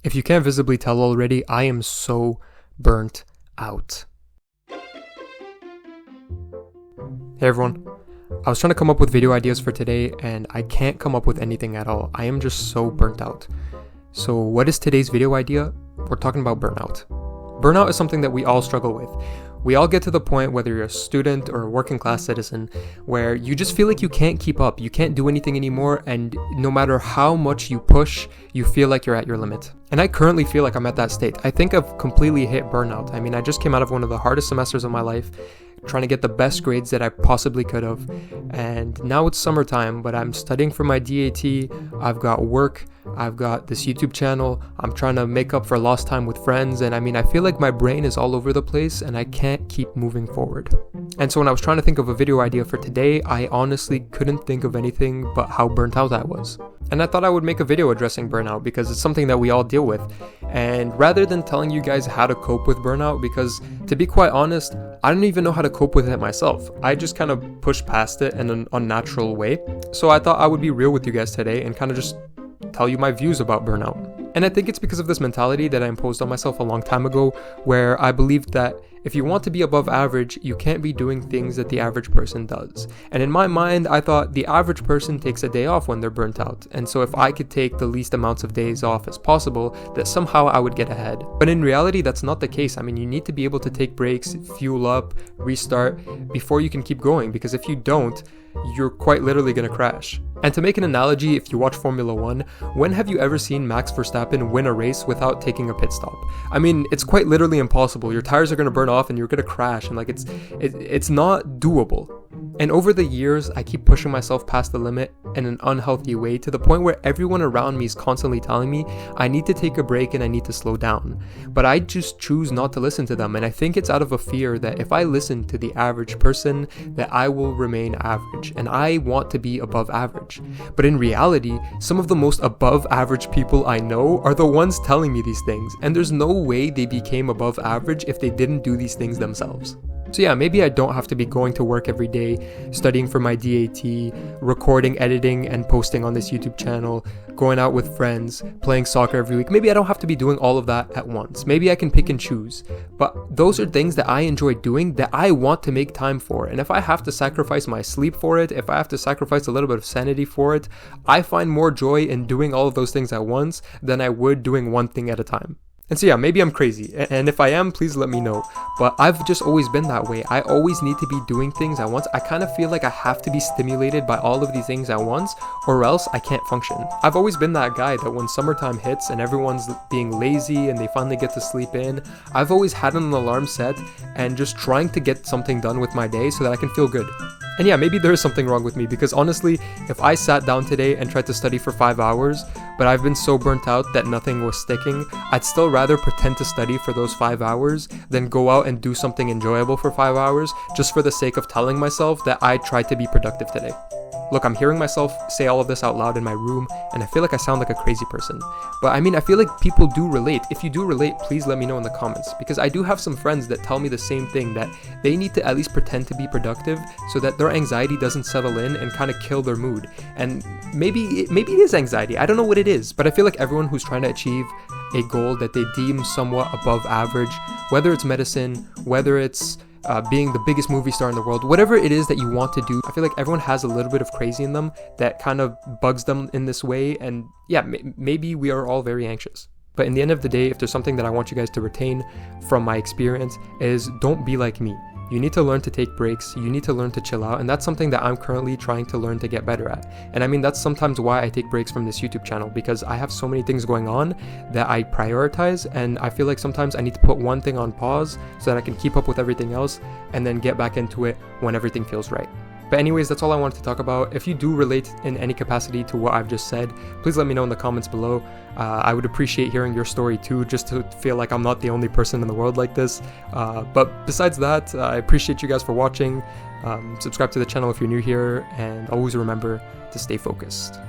If you can't visibly tell already, I am so burnt out. Hey everyone, I was trying to come up with video ideas for today and I can't come up with anything at all. I am just so burnt out. So what is today's video idea? We're talking about burnout. Burnout is something that we all struggle with. We all get to the point, whether you're a student or a working class citizen, where you just feel like you can't keep up, you can't do anything anymore, and no matter how much you push, you feel like you're at your limit. And I currently feel like I'm at that state. I think I've completely hit burnout. I mean, I just came out of one of the hardest semesters of my life, trying to get the best grades that I possibly could have. And now it's summertime, but I'm studying for my DAT, I've got work, I've got this YouTube channel, I'm trying to make up for lost time with friends, and I mean, I feel like my brain is all over the place and I can't keep moving forward. And so when I was trying to think of a video idea for today, I honestly couldn't think of anything but how burnt out I was. And I thought I would make a video addressing burnout because it's something that we all deal with. And rather than telling you guys how to cope with burnout, because to be quite honest, I don't even know how to cope with it myself. I just kind of push past it in an unnatural way. So I thought I would be real with you guys today and kind of just tell you my views about burnout. And I think it's because of this mentality that I imposed on myself a long time ago, where I believed that if you want to be above average, you can't be doing things that the average person does. And in my mind, I thought the average person takes a day off when they're burnt out. And so if I could take the least amounts of days off as possible, that somehow I would get ahead. But in reality, that's not the case. I mean, you need to be able to take breaks, fuel up, restart before you can keep going. Because if you don't, you're quite literally going to crash. And to make an analogy, if you watch Formula 1, when have you ever seen Max Verstappen win a race without taking a pit stop? I mean, it's quite literally impossible. Your tires are going to burn off and you're going to crash, and like it's not doable. And over the years, I keep pushing myself past the limit in an unhealthy way, to the point where everyone around me is constantly telling me I need to take a break and I need to slow down. But I just choose not to listen to them, and I think it's out of a fear that if I listen to the average person, that I will remain average, and I want to be above average. But in reality, some of the most above average people I know are the ones telling me these things, and there's no way they became above average if they didn't do these things themselves. So yeah, maybe I don't have to be going to work every day, studying for my DAT, recording, editing, and posting on this YouTube channel, going out with friends, playing soccer every week. Maybe I don't have to be doing all of that at once. Maybe I can pick and choose. But those are things that I enjoy doing, that I want to make time for. And if I have to sacrifice my sleep for it, if I have to sacrifice a little bit of sanity for it, I find more joy in doing all of those things at once than I would doing one thing at a time. And so yeah, maybe I'm crazy, and if I am, please let me know. But I've just always been that way. I always need to be doing things at once. I kind of feel like I have to be stimulated by all of these things at once, or else I can't function. I've always been that guy that when summertime hits and everyone's being lazy and they finally get to sleep in, I've always had an alarm set and just trying to get something done with my day so that I can feel good. And yeah, maybe there is something wrong with me, because honestly, if I sat down today and tried to study for 5 hours, but I've been so burnt out that nothing was sticking, I'd still rather pretend to study for those 5 hours than go out and do something enjoyable for 5 hours just for the sake of telling myself that I tried to be productive today. Look, I'm hearing myself say all of this out loud in my room, and I feel like I sound like a crazy person. But I mean, I feel like people do relate. If you do relate, please let me know in the comments, because I do have some friends that tell me the same thing, that they need to at least pretend to be productive so that their anxiety doesn't settle in and kind of kill their mood. And maybe it is anxiety. I don't know what it is, but I feel like everyone who's trying to achieve a goal that they deem somewhat above average, whether it's medicine, whether it's being the biggest movie star in the world, whatever it is that you want to do, I feel like everyone has a little bit of crazy in them that kind of bugs them in this way. And yeah, maybe we are all very anxious. But in the end of the day, if there's something that I want you guys to retain from my experience, is don't be like me. You need to learn to take breaks, you need to learn to chill out, and that's something that I'm currently trying to learn to get better at. And I mean, that's sometimes why I take breaks from this YouTube channel, because I have so many things going on that I prioritize, and I feel like sometimes I need to put one thing on pause so that I can keep up with everything else and then get back into it when everything feels right. But anyways, that's all I wanted to talk about. If you do relate in any capacity to what I've just said, please let me know in the comments below. I would appreciate hearing your story too, just to feel like I'm not the only person in the world like this. But besides that, I appreciate you guys for watching. Subscribe to the channel if you're new here, and always remember to stay focused.